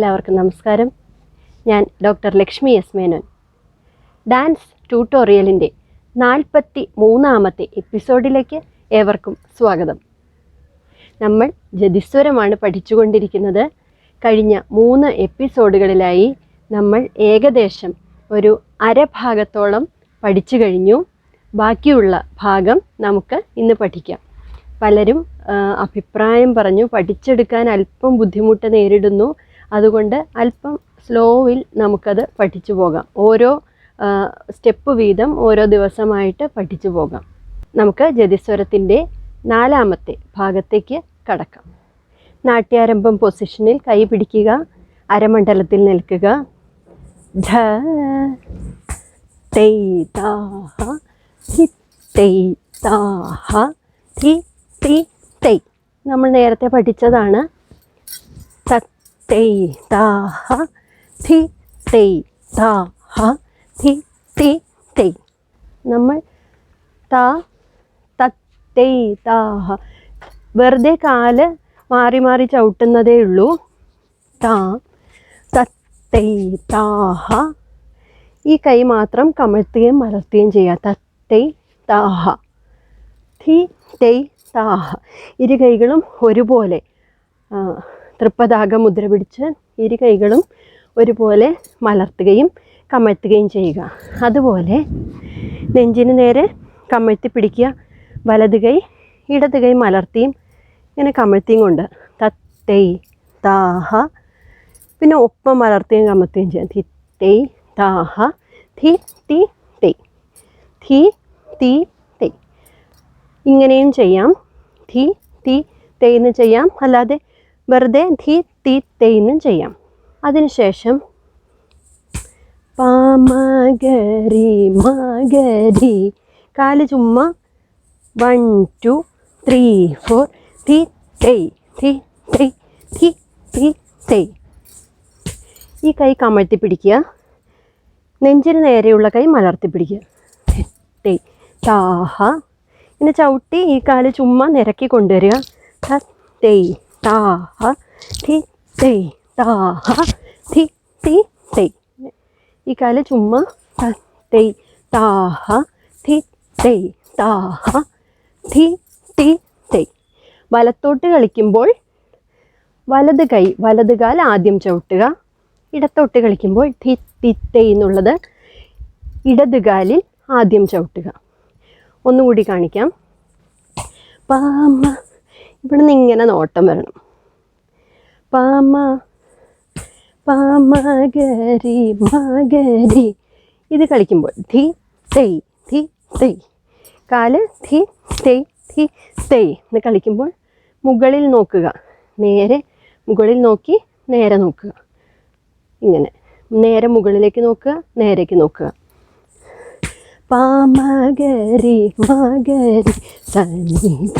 എല്ലാവർക്കും നമസ്കാരം. ഞാൻ doctor Lakshmi S Menon. Dance ട്യൂട്ടോറിയലിൻ്റെ 43ാമത്തെ എപ്പിസോഡിലേക്ക് ഏവർക്കും സ്വാഗതം. നമ്മൾ ജതിസ്വരമാണ് പഠിച്ചുകൊണ്ടിരിക്കുന്നത്. കഴിഞ്ഞ 3 എപ്പിസോഡുകളിലായി നമ്മൾ ഏകദേശം ഒരു അരഭാഗത്തോളം പഠിച്ചു കഴിഞ്ഞു. ബാക്കിയുള്ള ഭാഗം നമുക്ക് ഇന്ന് പഠിക്കാം. പലരും അഭിപ്രായം പറഞ്ഞു പഠിച്ചെടുക്കാൻ അല്പം ബുദ്ധിമുട്ട് നേരിടുന്നു. അതുകൊണ്ട് അല്പം സ്ലോവിൽ നമുക്കത് പഠിച്ചു പോകാം. ഓരോ സ്റ്റെപ്പ് വീതം ഓരോ ദിവസമായിട്ട് പഠിച്ചു പോകാം. നമുക്ക് ജതിസ്വരത്തിൻ്റെ 4ാമത്തെ ഭാഗത്തേക്ക് കടക്കാം. നാട്യാരംഭം പൊസിഷനിൽ കൈ പിടിക്കുക, അരമണ്ഡലത്തിൽ നിൽക്കുക. ധ തൈ താഹ ധി തൈ താഹ ധി തി തൈ. നമ്മൾ നേരത്തെ പഠിച്ചതാണ്. തൈ താഹ ധി തൈ താഹ ധി തി തൈ. നമ്മൾ തൈ താഹ വെറുതെ കാല് മാറി മാറി ചവിട്ടുന്നതേ ഉള്ളൂ. തൈ താഹ. ഈ കൈ മാത്രം കമഴ്ത്തുകയും മലർത്തുകയും ചെയ്യുക. തൈ താഹ ധി തൈ താഹ. ഇരു കൈകളും ഒരുപോലെ തൃപ്പതാക മുദ്ര പിടിച്ച് ഇരു കൈകളും ഒരുപോലെ മലർത്തുകയും കമഴ്ത്തുകയും ചെയ്യുക. അതുപോലെ നെഞ്ചിന് നേരെ കമഴ്ത്തി പിടിക്കുക. വലത് കൈ ഇടത് കൈ മലർത്തിയും ഇങ്ങനെ കമഴ്ത്തിയും കൊണ്ട് തൈ താഹ. പിന്നെ ഒപ്പം മലർത്തുകയും കമഴ്ത്തുകയും ചെയ്യാം. ധി തൈ താഹ ധി തി തൈ ധി തി തൈ. ഇങ്ങനെയും ചെയ്യാം. ധി തി തൈ എന്ന് ചെയ്യാം. അല്ലാതെ വെറുതെ ധി തി തൈ എന്നും ചെയ്യാം. അതിനുശേഷം പാമഗരി മഗരി. കാല് ചുമ്മാ 1 2 3 4 ധി തൈ ധി തൈ ധി തി തൈ. ഈ കൈ കമഴ്ത്തി പിടിക്കുക. നെഞ്ചിന് നേരെയുള്ള കൈ മലർത്തി പിടിക്കുക. തൈ താഹ. ഇങ്ങനെ ചവിട്ടി ഈ കാല് ചുമ്മാ നിരക്കി കൊണ്ടുവരിക. തൈ താഹ ധി തൈ താഹ ധി തി തൈ. ഈ കാല് ചുമ്മാ തൈ താഹ ധി തൈ താഹ ധി തി തൈ. വലത്തോട്ട് കളിക്കുമ്പോൾ വലത് കാൽ ആദ്യം ചവിട്ടുക. ഇടത്തോട്ട് കളിക്കുമ്പോൾ ധി തി തൈ എന്നുള്ളത് ഇടത് കാലിൽ ആദ്യം ചവിട്ടുക. ഒന്നുകൂടി കാണിക്കാം. പാമ. ഇവിടെ നിന്ന് ഇങ്ങനെ നോട്ടം വരണം. പാമഗരി മഗരി. ഇത് കളിക്കുമ്പോൾ ധി തൈ ധി തൈ. കാല് ധി തൈ ധി തൈ എന്ന് കളിക്കുമ്പോൾ മുകളിൽ നോക്കുക. നേരെ മുകളിൽ നോക്കി നേരെ നോക്കുക. ഇങ്ങനെ നേരെ മുകളിലേക്ക് നോക്കുക, നേരേക്ക് നോക്കുക. പാമഗരി മഗരി സനിധ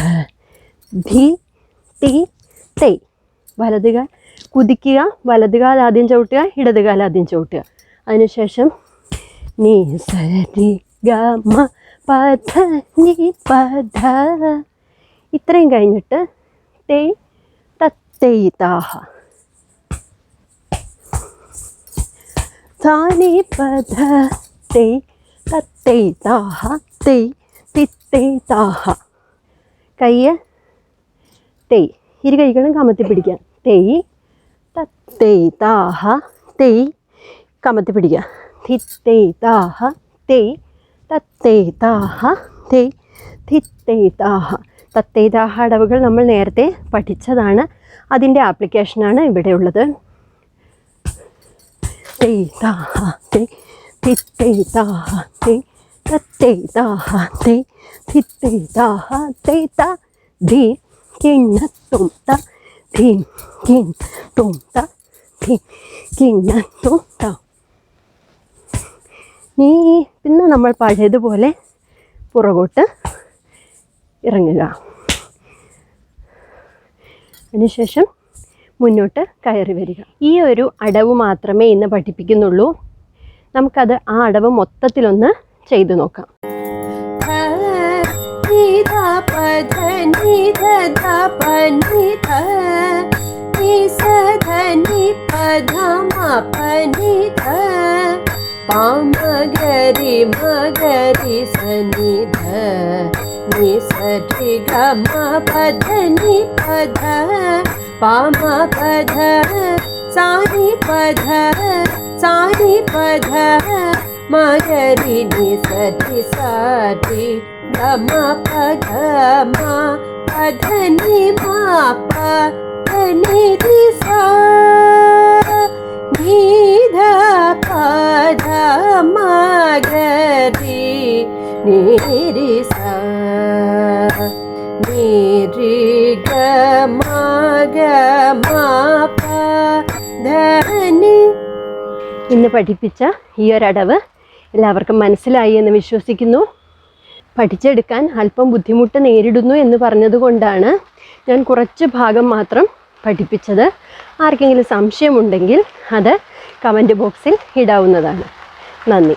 ധി തി തൈ. വലതുകാൽ കുതിക്കുക. വലതുകാൽ ആദ്യം ചവിട്ടുക, ഇടതുകാൽ ആദ്യം ചവിട്ടുക. അതിനുശേഷം നീ സരി ഗമ പധ നി പധ. ഇത്രയും കഴിഞ്ഞിട്ട് തൈ തൈ താഹ താനി പധ തൈ തൈ താഹ തൈ തി തൈ താഹ. കൈ തൈ. ഇരു കൈകളും കമത്തി പിടിക്കുക. തൈ തൈ താഹ തൈ കമത്തി പിടിക്കുക. ധി തൈ താഹ തൈ തൈ താഹ തൈ ധി തൈ താഹ. തൈ താഹ അടവുകൾ നമ്മൾ നേരത്തെ പഠിച്ചതാണ്. അതിൻ്റെ ആപ്ലിക്കേഷനാണ് ഇവിടെ ഉള്ളത്. തൈ താഹ തൈ ധി തൈ താഹ തൈ തൈ താഹ തൈ ധി തൈ താഹ തൈ ത ധി കിണ്ണ തും ത ധി കിൺ തും ത ധി കിണ്ണ തും ത. പിന്നെ നമ്മൾ പഴയതുപോലെ പുറകോട്ട് ഇറങ്ങുക. അതിനുശേഷം മുന്നോട്ട് കയറി വരിക. ഈ ഒരു അടവ് മാത്രമേ ഇന്ന് പഠിപ്പിക്കുന്നുള്ളൂ. നമുക്കത് ആ അടവ് മൊത്തത്തിലൊന്ന് ചെയ്തു നോക്കാം. നി ധ പ ധ നി ധ ധ പ നി ധ നി नी सा ध नी प ध म प नी ध प म ग रि म ग रि स नि ध नि स रि ग म प ध नि प ध प म प ध सा रि प ध सा रि प ध म ग रि नि स रि सा रि ग म प ध म प ध नि म प ध नि रि सा नि ध प ध म ग रि नि रि सा नि रि ग म ग म प ധ നി. ഇന്ന് പഠിപ്പിച്ച ഈ ഒരടവ് എല്ലാവർക്കും മനസ്സിലായി എന്ന് വിശ്വസിക്കുന്നു. പഠിച്ചെടുക്കാൻ അല്പം ബുദ്ധിമുട്ട് നേരിടുന്നു എന്ന് പറഞ്ഞതുകൊണ്ടാണ് ഞാൻ കുറച്ച് ഭാഗം മാത്രം പഠിപ്പിച്ചത്. ആർക്കെങ്കിലും സംശയമുണ്ടെങ്കിൽ അത് കമൻറ്റ് ബോക്സിൽ ഇടാവുന്നതാണ്. നന്ദി.